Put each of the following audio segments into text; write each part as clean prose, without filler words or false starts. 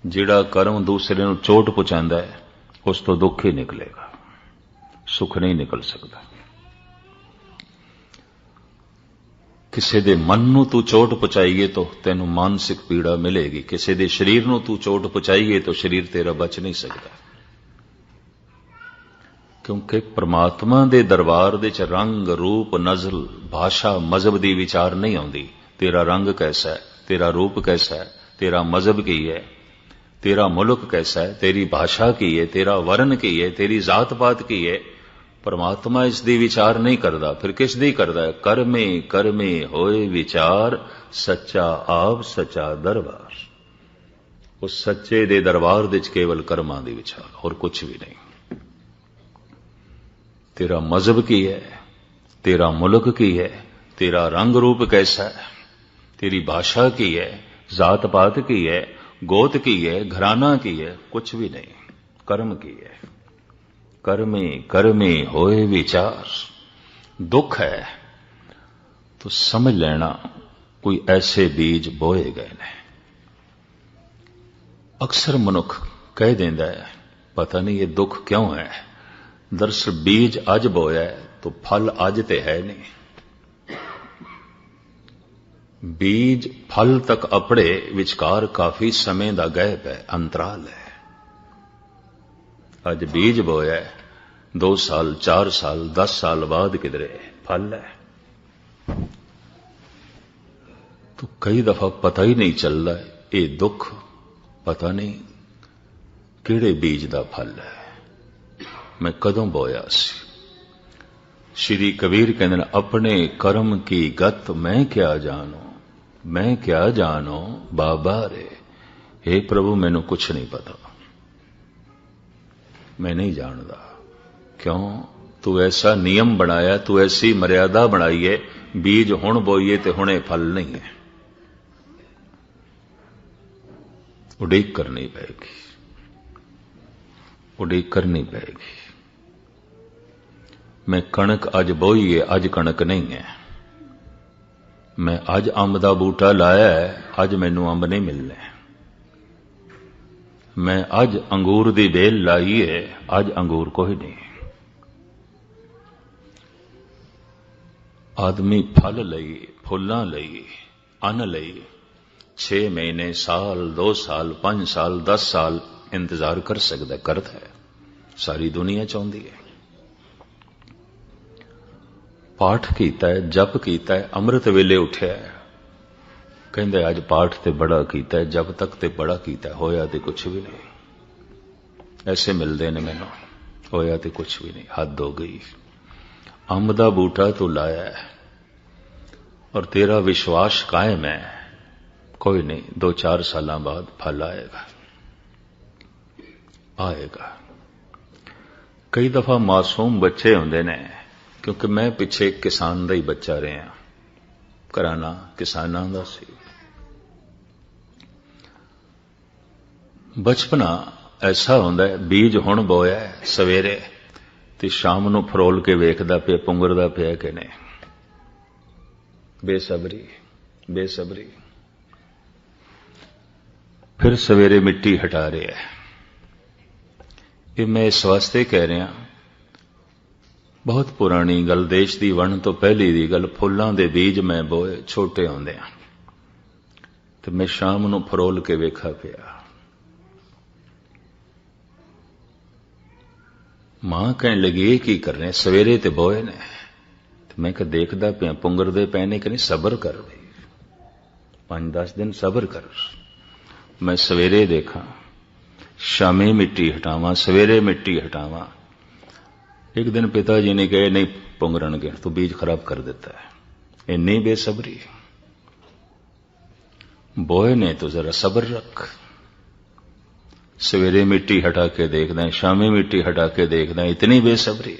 जिहड़ा कर्म दूसरे नूं चोट पहुंचांदा है उस तो दुख ही निकलेगा, सुख नहीं निकल सकता। किसी दे मन नूं तू चोट पहुंचाईए तो तैनूं मानसिक पीड़ा मिलेगी, किसी दे शरीर नूं तू चोट पहुंचाईए तो शरीर तेरा बच नहीं सकता। क्योंकि परमात्मा दे दरबार दे च रंग रूप नज़ल भाषा मजहब दी विचार नहीं आउंदी। तेरा रंग कैसा है, तेरा रूप कैसा है, तेरा मजहब की है, तेरा मुल्क कैसा है, तेरी भाषा की है, तेरा वर्ण की है, तेरी जात पात की है, परमात्मा इस दी विचार नहीं करता। फिर किस दी करता है? कर्मे कर्मे होए विचार सच्चा आप सच्चा दरबार। उस सच्चे दे दरबार दे केवल कर्मां दी विचार, और कुछ भी नहीं। तेरा मजहब की है, तेरा मुल्क की है, तेरा रंग रूप कैसा है, तेरी भाषा की है, जात पात की है, गोत की है, घराना की है, कुछ भी नहीं, कर्म की है। कर्मे कर्मे होए विचार। दुख है तो समझ लेना कोई ऐसे बीज बोए गए ने। अक्सर मनुख कह देंदा है पता नहीं ये दुख क्यों है। दरअसल बीज अज बोया है तो फल अज ते है नहीं। बीज फल तक अपड़े विचकार काफी समय दा गैप है, अंतराल है। अज बीज बोया है, 2 साल 4 साल 10 साल बाद किधरे फल है। तो कई दफा पता ही नहीं चलता ये दुख पता नहीं किहड़े बीज दा फल है, मैं कदों बोया सी। श्री कबीर कहते हैं अपने कर्म की गत मैं क्या जानो, मैं क्या जानो बाबा रे। हे प्रभु मैनू कुछ नहीं पता, मैं नहीं जानता। क्यों? तू ऐसा नियम बनाया, तू ऐसी मर्यादा बनाई है, बीज हुण बोईए ते हुणे फल नहीं है। उड़ीक करनी पड़ेगी, उड़ीक करनी पड़ेगी। मैं कणक अज बोई है, अज कणक नहीं है। मैं अज अंब दा बूटा लाया है, अज मैनू अंब नहीं मिलने। मैं अज अंगूर दी बेल लाई है, अज अंगूर कोई नहीं। आदमी फल लई, फुल्लां लई, अन्न लई 6 महीने, साल, 2 साल, 5 साल, 10 साल इंतजार कर सकता, करता है। सारी दुनिया चाहती है। पाठ कीता है, जप कीता है, अमृत वेले उठ्या है, कहंदे अज पाठ ते बड़ा कीता है, जब तक ते बड़ा कीता है, होया ते कुछ भी नहीं। ऐसे मिलते ने मैनू, होया ते कुछ भी नहीं, हद हो गई। अंब दा बूटा तू लाया है और तेरा विश्वास कायम है, कोई नहीं 2-4 साल बाद फल आएगा, आएगा। कई दफा मासूम बच्चे होंदे ने, क्योंकि मैं पिछे किसान दा ही बच्चा रहा, घराना किसानां दा सी। बचपना ऐसा होंदा है, बीज हुण बोया है सवेरे ते शाम नूं फरोल के वेखदा पिया पुंगरदा पिया कि नहीं। बेसबरी बेसबरी। फिर सवेरे मिट्टी हटा रहे है। ये मैं इस वास्ते कह रहा, बहुत पुरानी गल, देश दी वण तो पहली दी गल, फुल्लां दे बीज मैं बोए छोटे होंदे ते मैं शाम नूं फरोल के वेखा पिया। मां कहने लगी ये की करने, सवेरे ते बोए ने। ते मैं कहा देखदा पिया पुंगरदे पे ने कि नहीं, सबर कर भाई, 5-10 दिन सबर कर। मैं सवेरे देखा, शामी मिट्टी हटावां, सवेरे मिट्टी हटावां। एक दिन पिताजी ने कहा नहीं पुंगरनगे, तो बीज खराब कर देता है। इन्नी बेसब्री। बोए ने तो जरा सब्र रख। सवेरे मिट्टी हटा के देखना है, शामी मिट्टी हटा के देखना है, इतनी बेसब्री।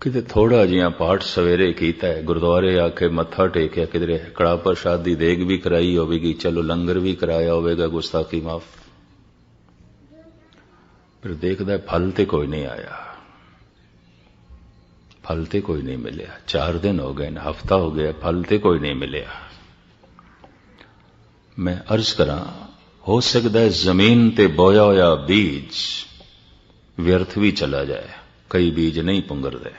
किते थोड़ा जिहा पाठ सवेरे कीता है, गुरुद्वारे आके मत्था टेकिया, किधरे कड़ा प्रसादी देग भी कराई होगी, चलो लंगर भी कराया होगा, गुस्ताखी माफ। फिर देखदा फल ते कोई नहीं आया, फल ते कोई नहीं मिलया। 4 दिन हो गए, हफ्ता हो गया, फल ते कोई नहीं मिलया। मैं अर्ज करा, हो सकता है जमीन ते बोया होया बीज व्यर्थ भी चला जाए, कई बीज नहीं पुंगरदे,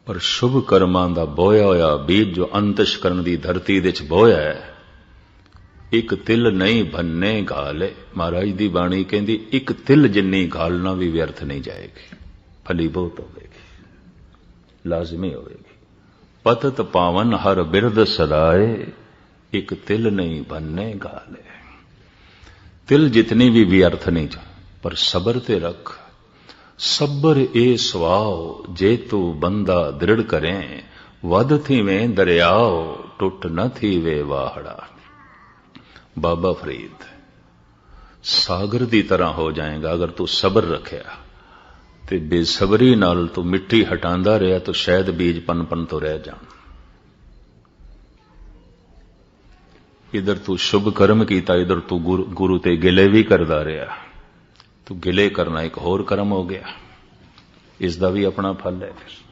पर शुभ कर्मां दा बोया होया बीज जो अंतशकरण दी धरती दे च बोया है, एक तिल नहीं भन्ने घाले। महाराज दी बाणी कहती एक तिल जिन्नी घालना भी व्यर्थ नहीं जाएगी, फलीभूत होगी, लाजमी होगी। पतत पावन हर बिरद सदाए, एक तिल नहीं भन्ने घाले। तिल जितनी भी व्यर्थ नहीं जा, पर सबर ते रख। सबर ए स्वाओ जे तू बंदा दृढ़ करें, वध थी में दरियाओ टुट न थी वे वाहड़ा। बाबा फरीद, सागर दी तरह हो जाएगा अगर तू सबर रखिया, ते बेसबरी नाल तू मिट्टी हटांदा रहा तो शायद बीज पन तो रह जान। इधर तू शुभ कर्म कीता, इधर तू गुरु ते गिले भी करदा रहा, तो गिले करना एक होर कर्म हो गया, इसका भी अपना फल है। फिर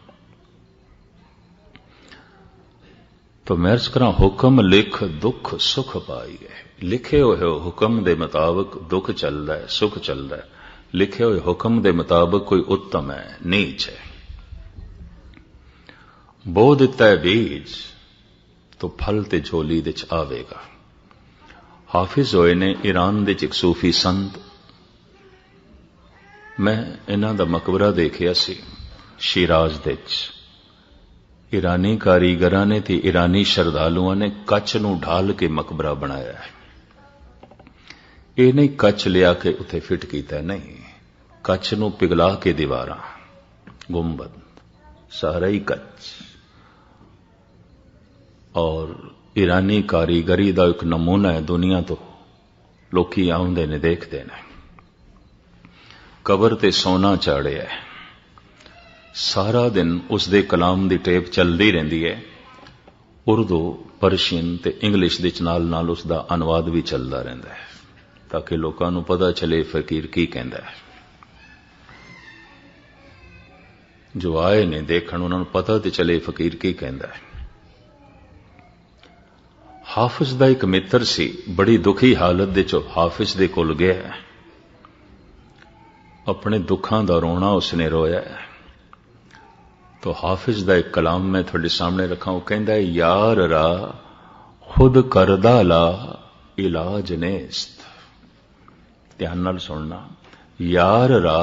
तो मैं अर्ज करा, हुक्म लिख दुख सुख पाई है। लिखे हुए हुक्म दे मुताबिक दुख चलता है, सुख चलता है। लिखे हुए हुक्म दे मुताबिक कोई उत्तम है, नीच है। बो दिता है बीज तो फल ते झोली दे च आवेगा। हाफिज होए ने ईरान दे च एक सूफी संत, मैं इन्हां दा मकबरा देखिया सी शिराज दे च। ईरानी कारीगरां ने ते ईरानी श्रद्धालुआं ने कच्छ नूं ढाल के मकबरा बनाया है। ये नहीं कच्छ लिया के उत्थे फिट कीता, नहीं, कच्छ नूं पिघला के दीवारां, गुंबद सारा ही कच्छ। और ईरानी कारीगरी का एक नमूना है, दुनिया तो लोकी आउंदे ने देखते ने। कबर ते सोना चाड़िया है, सारा दिन उसदे कलाम दी टेप चलती रहिंदी है। उर्दू, परशियन ते इंग्लिश दे नाल नाल उसदा अनुवाद भी चलता रहिंदा है, ताकि लोकां नूं पता चले फकीर की कहंदा है। जो आए ने देखण उन्हां नूं पता ते चले फकीर की कहंदा है। हाफिज दा एक मित्र सी, बड़ी दुखी हालत दे चो हाफिज दे कोल गया, अपने दुखां दा रोना उसने रोया। तो हाफिज दा एक कलाम मैं थोड़े सामने रखा, वो कहंदा है, यार रा खुद करदा ला इलाज नेस्त। ध्यान नाल सुनना, यार रा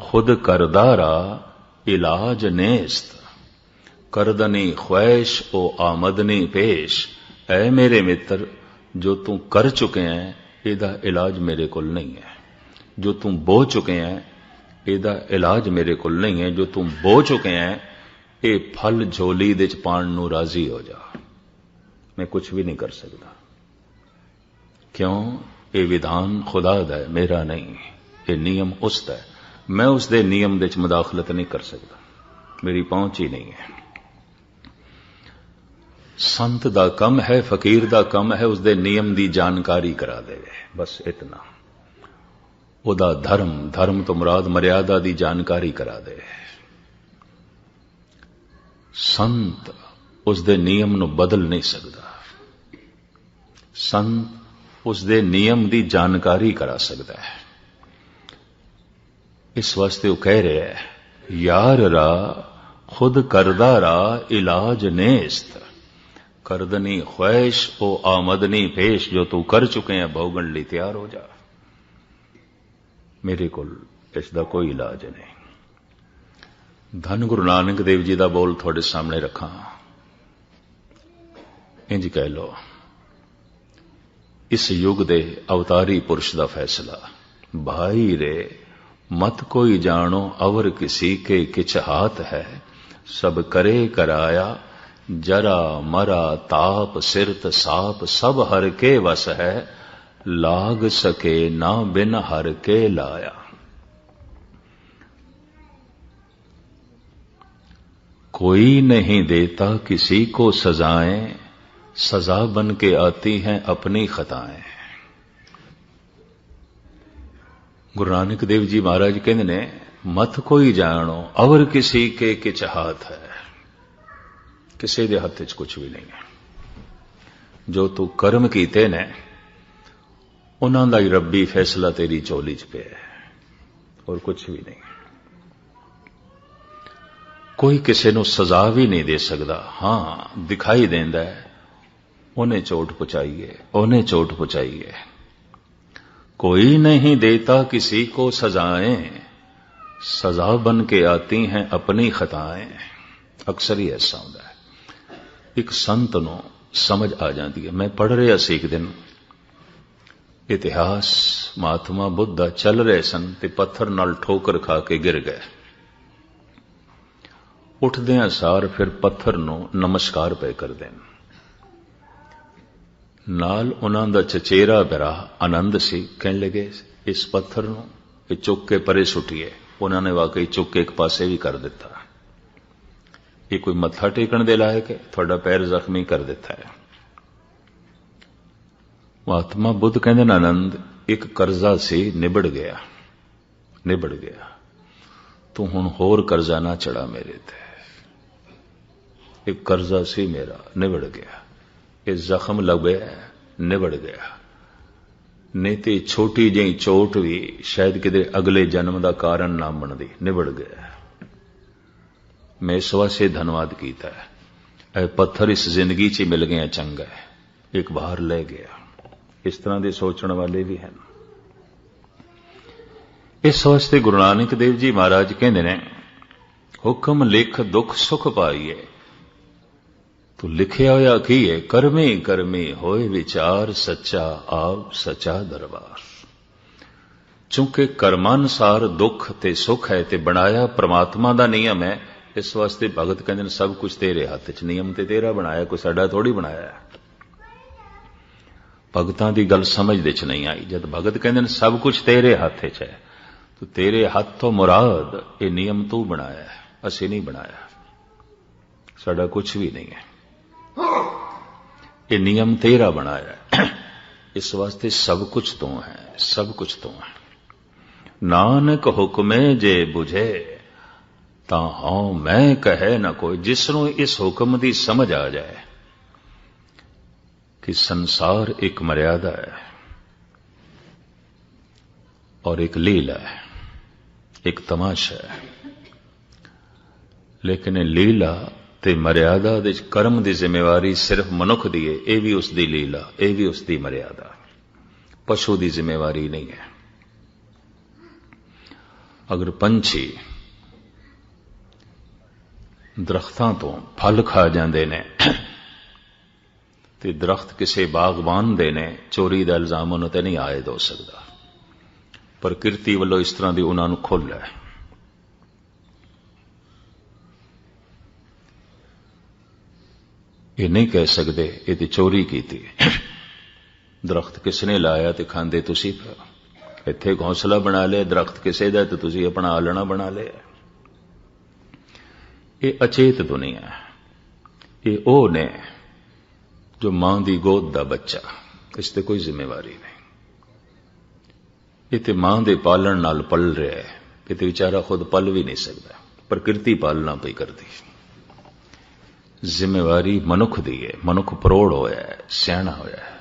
खुद करदा रा इलाज नेस्त, करदनी ख्वैश ओ आमदनी पेश। ऐ मेरे मित्र, जो तू कर चुके हैं इहदा इलाज मेरे कोल नहीं है। जो तू बो चुके हैं इहदा इलाज मेरे कोल नहीं है। जो तू बो चुके हैं ये फल झोली दे च पाण नूं राजी हो जा, मैं कुछ भी नहीं कर सकता। क्यों? ये विधान खुदा दा है, मेरा नहीं। ये नियम उसदा है, मैं उसदे नियम दे च मुदाखलत नहीं कर सकता, मेरी पहुंच ही नहीं है। संत दा कम है, फकीर दा कम है उसदे नियम दी जानकारी करा दे, बस इतना। उदा धर्म, धर्म तो मुराद मर्यादा दी जानकारी करा दे। संत उसदे नियम नूं बदल नहीं सकता, संत उसदे नियम दी जानकारी करा सकता है। इस वास्ते वो कह रहे हैं, यार रा खुद करदा रा इलाज नेस्त, करदनी ख्वैश ओ आमदनी पेश। जो तू कर चुके हैं भोगण लई तैयार हो जा, मेरे को इसका कोई इलाज नहीं। धन गुरु नानक देव जी का बोल थोड़े सामने रखा, इंज कह लो, इस युग दे अवतारी पुरुष का फैसला, भाई रे मत कोई जानो अवर किसी के किछ हाथ है, सब करे कराया जरा मरा ताप सिरत साप, सब हर के वस है लाग सके ना बिन हर के लाया। कोई नहीं देता किसी को सजाएं, सजा बन के आती हैं अपनी खताएं। गुरु नानक देव जी महाराज कहते ने, मत कोई जानो अवर किसी के किछ हाथ है, किसी दे हथ च कुछ भी नहीं है। जो तू कर्म कीते ने उन्हां दा ही रब्बी फैसला तेरी झोली च पिया और कुछ भी नहीं। कोई किसी नूं सजा भी नहीं दे सकता। हां दिखाई देंदा है उन्हें चोट पहुंचाई है, उन्हें चोट पहुंचाई है। कोई नहीं देता किसी को सजाएं, सजा बन के आती हैं अपनी खताएं। अक्सर ही ऐसा होता है। एक संत नूं समझ आ जाती है। मैं पढ़ रहा सी एक दिन इतिहास, महात्मा बुद्ध चल रहे सन ते पत्थर नाल ठोकर खा के गिर गए। उठदियां सार फिर पत्थर नूं नमस्कार पे कर देन। नाल उन्हां दा चचेरा भरा आनंद सी। कहने लगे इस पत्थर नूं चुक के परे सुटिए। उन्होंने वाकई चुक के एक पासे भी कर दिता। ये कोई मत्था टेकण दे लायक है? थोड़ा पैर जख्मी कर देता है। महात्मा बुद्ध कहते आनंद एक कर्जा सी निबड़ गया, निबड़ गया। तू हुण होर कर्जा ना चढ़ा मेरे ते। एक कर्जा सी मेरा निबड़ गया। ये जख्म लगे निबड़ गया। नहीं तो छोटी जी चोट भी शायद किते अगले जन्म का कारण ना बनती। निबड़ गया। मैं इस वास्ते धन्यवाद किया है। ए पत्थर इस जिंदगी च मिल गया चंगा है, एक बाहर ले गया। इस तरह के सोचने वाले भी हैं। इस वास्ते गुरु नानक देव जी महाराज कहते हैं हुक्म लिख दुख सुख पाइए। तो लिखिया होया की है करमे करमे होए विचार सच्चा आप सच्चा दरबार। चूंकि कर्मानुसार दुख ते सुख है ते बनाया परमात्मा दा नियम है। इस वास्ते भगत कहते सब कुछ तेरे हाथ च, नियम ते तेरा बनाया, कोई साडा थोड़ी बनाया। भगतां दी गल समझ दे च नहीं आई। जब भगत कहते सब कुछ तेरे हाथ च है तो तेरे हाथ तो मुराद ये नियम तू बनाया है, असी नहीं बनाया। साडा कुछ भी नहीं है, ये नियम तेरा बनाया है। इस वास्ते सब कुछ तो है, सब कुछ तो है। नानक हुक्मे जे बुझे ता हाँ मैं कहे ना कोई। जिसनों इस हुक्म की समझ आ जाए कि संसार एक मर्यादा है और एक लीला है, एक तमाशा है। लेकिन लीला ते मर्यादा दे कर्म की जिम्मेवारी सिर्फ मनुख दी है। यह भी उसकी लीला, यह भी उसकी मर्यादा। पशु की जिम्मेवारी नहीं है। अगर पंछी दरख्तां तो फल खा जाते ने ते दरख्त किसी बागबान दे ने, चोरी का इल्जाम उन्होंने ते नहीं आयद हो सकता। प्रकृति वालों इस तरह की उन्होंने खुल है। ये नहीं कह सकते ये तो चोरी की थी। दरख्त किसने लाया तो खांदे तुसी। इत्थे घोंसला बना लिया, दरख्त किसे दा तो तुसी अपना आलना बना लिया। ये अचेत दुनिया है। ये ओ ने जो मां की गोद का बच्चा, इसते कोई जिम्मेवारी नहीं। ये तो मां के पालन नाल पल रहा है। ये तो बेचारा खुद पल भी नहीं सकता, प्रकृति पालना पई करती। जिम्मेवारी मनुख दी है। मनुख परोड़ होया है, सियाणा होया है।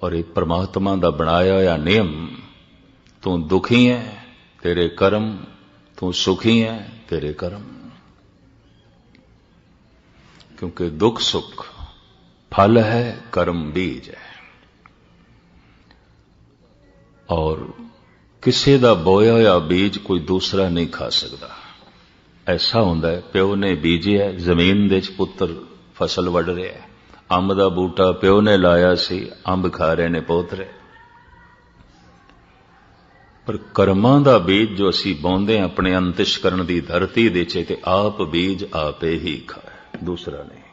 और एक परमात्मा का बनाया होया नियम, तू दुखी है तेरे कर्म, तू सुखी है तेरे कर्म। क्योंकि दुख सुख फल है, कर्म बीज है। और किसी का बोया होया बीज कोई दूसरा नहीं खा सकता। ऐसा होंदा है प्यो ने बीजिया, जमीन दे पुत्र फसल वड़ रहा है। अंब का बूटा प्यो ने लाया सी, अंब खा रहे ने पोतरे। पर कर्मां दा बीज जो असी बोंदे अपने अंतਿਸ਼ਕਰਨ दी धरती दे चे ते आप बीज आपे ही खाए, दूसरा नहीं।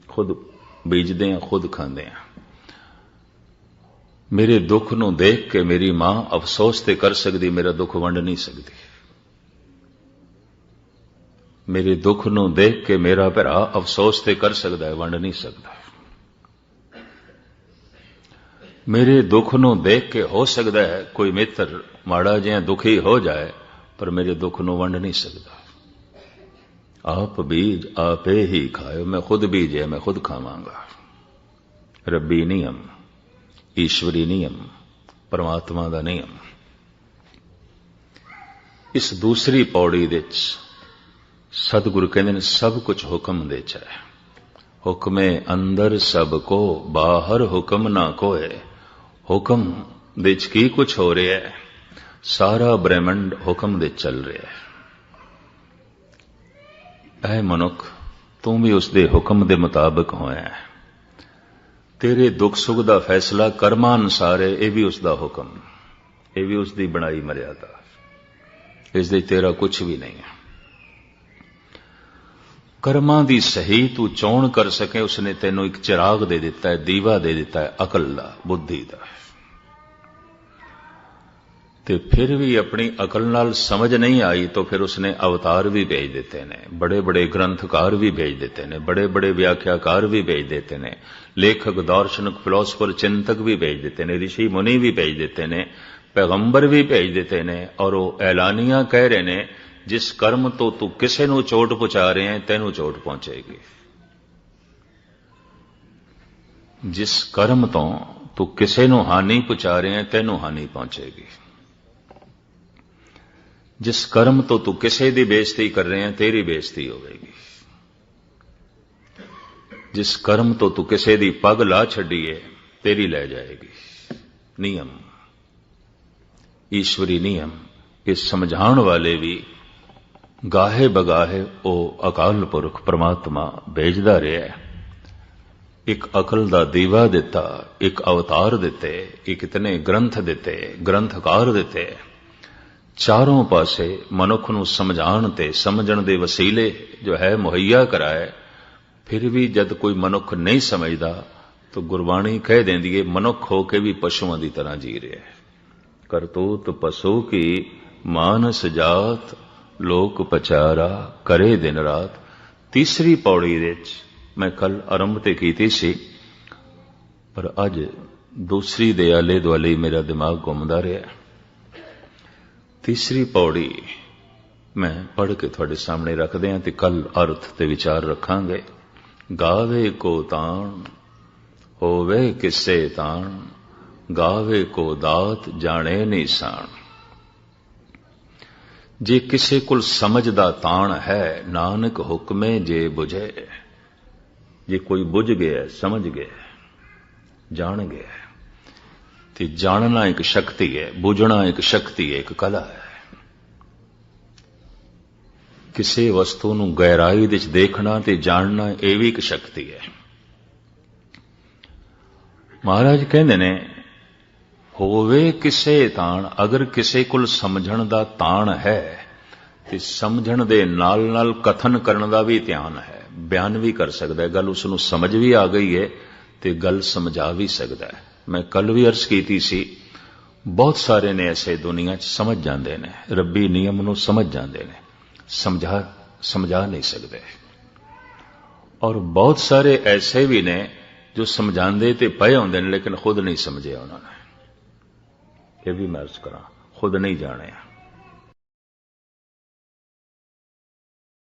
खुद बीजदे हैं, खुद खांदे हैं। मेरे दुख नूं देख के मेरी मां अफसोस ते कर सकती, मेरा दुख वंड नहीं सकती। मेरे दुख नूं देख के मेरा भरा अफसोस ते कर सकता है, वंड नहीं सकता। मेरे दुख नूं देख के हो सकता है कोई मित्र माड़ा जिहा दुखी हो जाए, पर मेरे दुख नूं वंड नहीं सकता। आप बीज आपे ही खाओ, मैं खुद बीजे मैं खुद खावांगा। रब्बी नियम, ईश्वरी नियम, परमात्मा का नियम। इस दूसरी पौड़ी विच सतगुरु कहते हैं सब कुछ हुक्म दे च है। हुक्मे अंदर सब को, बाहर हुक्म ना कोय। हुक्म दे च की कुछ हो रहा है, सारा ब्रह्मंड हुक्म दे चल रहा है। ऐ मनुख, तू भी उसके हुक्म के मुताबिक होया है। तेरे दुख सुख का फैसला कर्मां अनुसार है, यह भी उसका हुक्म, यह भी उसकी बनाई मर्यादा। इस दे तेरा कुछ भी नहीं है। कर्मां दी सही तू चोण कर सके, उसने तेनों एक चिराग दे दिता है, दीवा दे दिता है, अकल दा, बुद्धि दा। ते फिर भी अपनी अकल नाल समझ नहीं आई तो फिर उसने अवतार भी भेज देते ने, बड़े बड़े ग्रंथकार भी भेज देते ने, बड़े बड़े व्याख्याकार भी भेज देते ने, लेखक दार्शनिक फिलोसफर चिंतक भी भेज देते ने, ऋषि मुनि भी भेज देते ने, पैगंबर भी भेज देते ने। और वो ऐलानियां कह रहे ने, जिस कर्म तो तू किसी नूं चोट पहुंचा रहे हैं तैनूं चोट पहुंचेगी। जिस कर्म तो तू किसी नूं हानि पहुंचा रहे हैं तैनूं हानि पहुंचेगी। जिस कर्म तो तू किसी की बेइज्जती कर रहे हैं तेरी बेइज्जती होगी। जिस कर्म तो तू किसी की पग ला छड़ी है तेरी लै जाएगी। नियम, ईश्वरी नियम। इस समझाण वाले भी गाहे बगाहे ओ अकाल पुरख परमात्मा भेजदा रहा है। एक अकल दा दीवा दिता, एक अवतार दिते, एक इतने ग्रंथ दिते, ग्रंथकार दिते, चारों पासे मनुख नूं समझाण ते समझण दे वसीले जो है मुहैया कराए। फिर भी जद कोई मनुख नहीं समझदा तो गुरबाणी कह देंदी है मनुख होके भी पशुओं की तरह जी रहा है। करतूत पशु की मानस जात, लोक पचारा करे दिन रात। तीसरी पौड़ी विच मैं कल आरंभ ते कीती सी, पर अज दूसरी दे आले दुआले मेरा दिमाग घूमदा रहा। तीसरी पौड़ी मैं पढ़ के थोड़े सामने रख दिया ते कल अर्थ ते विचार रखांगे। गावे को ताण होवे किसे ताण, गावे को दात जाने निशान। जे किसे कुल समझ दा ताण है, नानक हुक्मे जे बुझे। जे कोई बुझ गया, समझ गया, जान गया, तो जानना एक शक्ति है, बुझना एक शक्ति है, एक कला है। किसी वस्तु नूं गहराई विच देखना ते जानना यह भी एक शक्ति है। महाराज कहते ने होवे किसे ताण, अगर किसे कुल समझण दा ताण है तो समझण दे नाल नाल कथन करन दा भी ध्यान है, बयान भी कर सकता है। गल उसनूं समझ भी आ गई है तो गल समझा भी सकता है। मैं कल भी अर्ज की सी, बहुत सारे ने ऐसे दुनिया च समझ जाते हैं, रब्बी नियम नूं समझ जाते हैं, समझा नहीं सकते। और बहुत सारे ऐसे भी ने जो समझाते तो पे होंदे ने लेकिन खुद नहीं समझे उन्होंने। यह भी मैं अर्ज करा, खुद नहीं जाने।